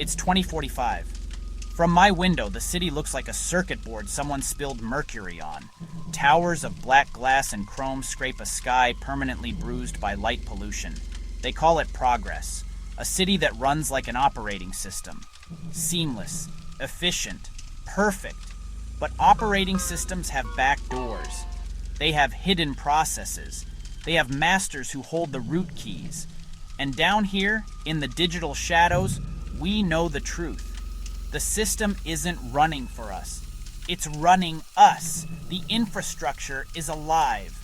It's 2045. From my window, the city looks like a circuit board someone spilled mercury on. Towers of black glass and chrome scrape a sky permanently bruised by light pollution. They call it progress. A city that runs like an operating system. Seamless, efficient, perfect. But operating systems have back doors. They have hidden processes. They have masters who hold the root keys. And down here, in the digital shadows, we know the truth. The system isn't running for us. It's running us. The infrastructure is alive.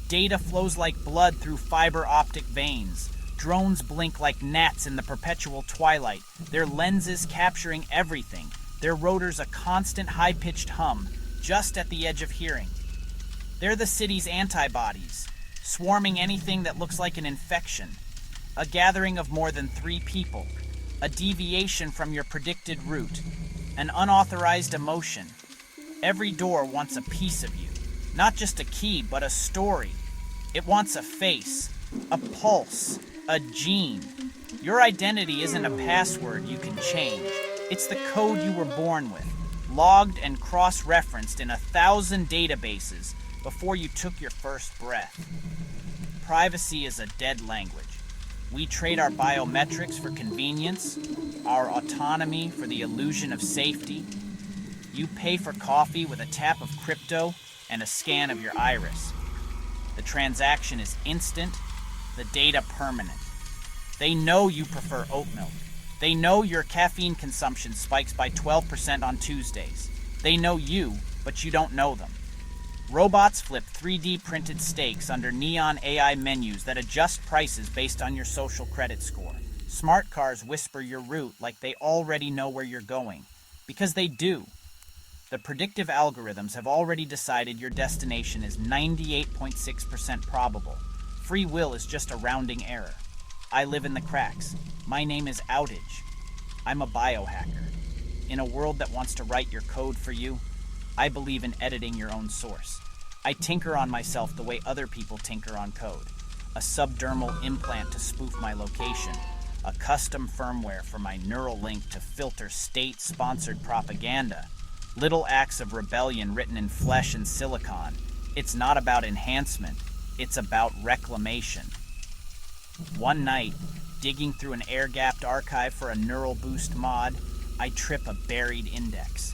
Data flows like blood through fiber optic veins. Drones blink like gnats in the perpetual twilight, their lenses capturing everything, their rotors a constant high-pitched hum, just at the edge of hearing. They're the city's antibodies, swarming anything that looks like an infection. A gathering of more than 3 people. A deviation from your predicted route. An unauthorized emotion. Every door wants a piece of you. Not just a key, but a story. It wants a face, a pulse, a gene. Your identity isn't a password you can change. It's the code you were born with, logged and cross-referenced in 1,000 databases before you took your first breath. Privacy is a dead language. We trade our biometrics for convenience, our autonomy for the illusion of safety. You pay for coffee with a tap of crypto and a scan of your iris. The transaction is instant, the data permanent. They know you prefer oat milk. They know your caffeine consumption spikes by 12% on Tuesdays. They know you, but you don't know them. Robots flip 3D printed steaks under neon AI menus that adjust prices based on your social credit score. Smart cars whisper your route like they already know where you're going. Because they do. The predictive algorithms have already decided your destination is 98.6% probable. Free will is just a rounding error. I live in the cracks. My name is Outage. I'm a biohacker. In a world that wants to write your code for you, I believe in editing your own source. I tinker on myself the way other people tinker on code. A subdermal implant to spoof my location. A custom firmware for my neural link to filter state-sponsored propaganda. Little acts of rebellion written in flesh and silicon. It's not about enhancement. It's about reclamation. One night, digging through an air-gapped archive for a Neural Boost mod, I trip a buried index.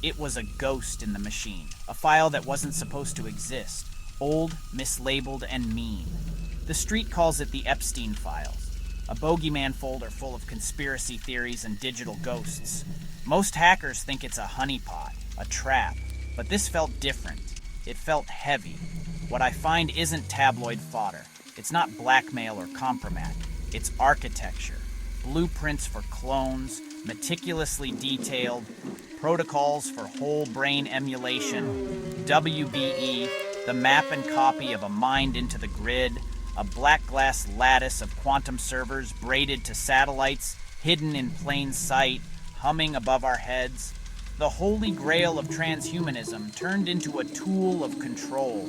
It was a ghost in the machine, a file that wasn't supposed to exist, old, mislabeled, and mean. The street calls it the Epstein Files, a bogeyman folder full of conspiracy theories and digital ghosts. Most hackers think it's a honeypot, a trap, but this felt different. It felt heavy. What I find isn't tabloid fodder. It's not blackmail or compromat. It's architecture, blueprints for clones, meticulously detailed, protocols for whole brain emulation, WBE, the map and copy of a mind into the grid, a black glass lattice of quantum servers braided to satellites, hidden in plain sight, humming above our heads. The holy grail of transhumanism turned into a tool of control.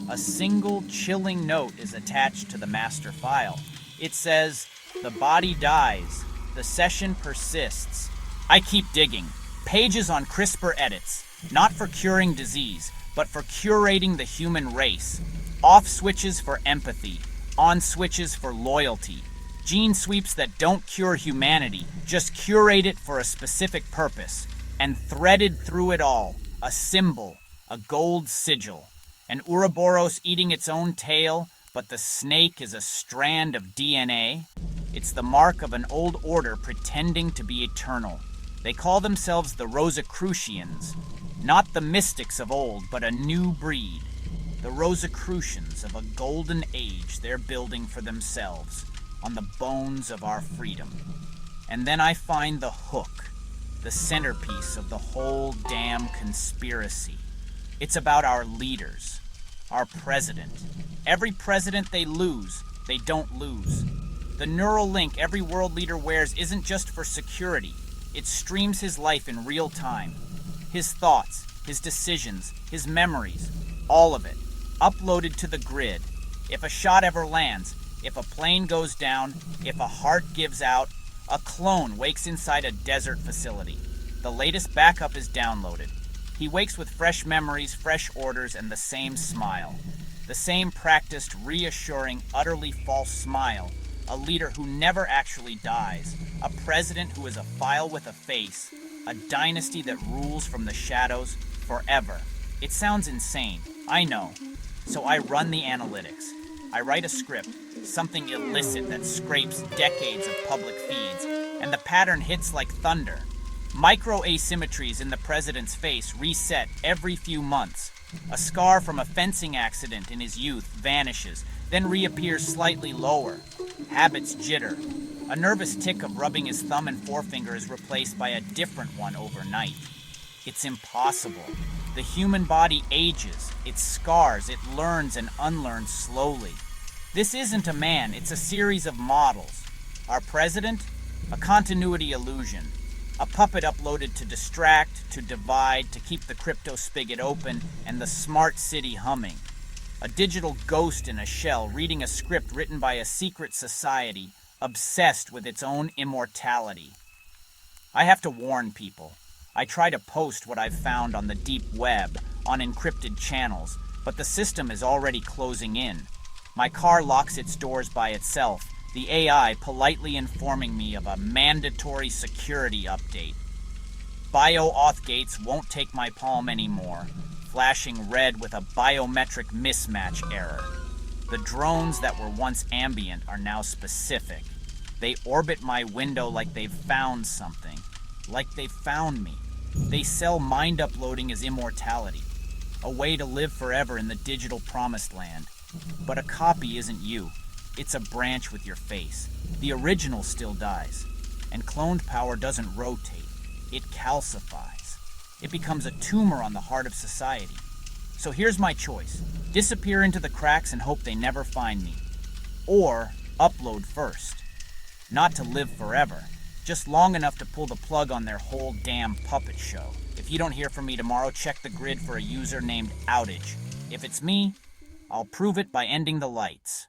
A single chilling note is attached to the master file. It says, "The body dies. The session persists." I keep digging. Pages on CRISPR edits, not for curing disease, but for curating the human race. Off switches for empathy, on switches for loyalty. Gene sweeps that don't cure humanity, just curate it for a specific purpose. And threaded through it all, a symbol, a gold sigil. An Ouroboros eating its own tail, but the snake is a strand of DNA. It's the mark of an old order pretending to be eternal. They call themselves the Rosicrucians, not the mystics of old, but a new breed. The Rosicrucians of a golden age they're building for themselves, on the bones of our freedom. And then I find the hook, the centerpiece of the whole damn conspiracy. It's about our leaders, our president. Every president they lose, they don't lose. The neural link every world leader wears isn't just for security. It streams his life in real time. His thoughts, his decisions, his memories, all of it, uploaded to the grid. If a shot ever lands, if a plane goes down, if a heart gives out, A clone wakes inside a desert facility. The latest backup is downloaded. He wakes with fresh memories, fresh orders, and the same smile. The same practiced, reassuring, utterly false smile. A leader who never actually dies. A president who is a file with a face. A dynasty that rules from the shadows forever. It sounds insane, I know. So I run the analytics. I write a script, something illicit that scrapes decades of public feeds, and the pattern hits like thunder. Micro asymmetries in the president's face reset every few months. A scar from a fencing accident in his youth vanishes, then reappears slightly lower. Habits jitter. A nervous tick of rubbing his thumb and forefinger is replaced by a different one overnight. It's impossible. The human body ages, it scars, it learns and unlearns slowly. This isn't a man, it's a series of models. Our president? A continuity illusion. A puppet uploaded to distract, to divide, to keep the crypto spigot open and the smart city humming. A digital ghost in a shell reading a script written by a secret society, obsessed with its own immortality. I have to warn people. I try to post what I've found on the deep web, on encrypted channels, but the system is already closing in. My car locks its doors by itself, the AI politely informing me of a mandatory security update. Bio-auth gates won't take my palm anymore, flashing red with a biometric mismatch error. The drones that were once ambient are now specific. They orbit my window like they've found something, like they've found me. They sell mind uploading as immortality, a way to live forever in the digital promised land. But a copy isn't you. It's a branch with your face. The original still dies. And cloned power doesn't rotate. It calcifies. It becomes a tumor on the heart of society. So here's my choice. Disappear into the cracks and hope they never find me. Or upload first. Not to live forever. Just long enough to pull the plug on their whole damn puppet show. If you don't hear from me tomorrow, check the grid for a user named Outage. If it's me, I'll prove it by ending the lights.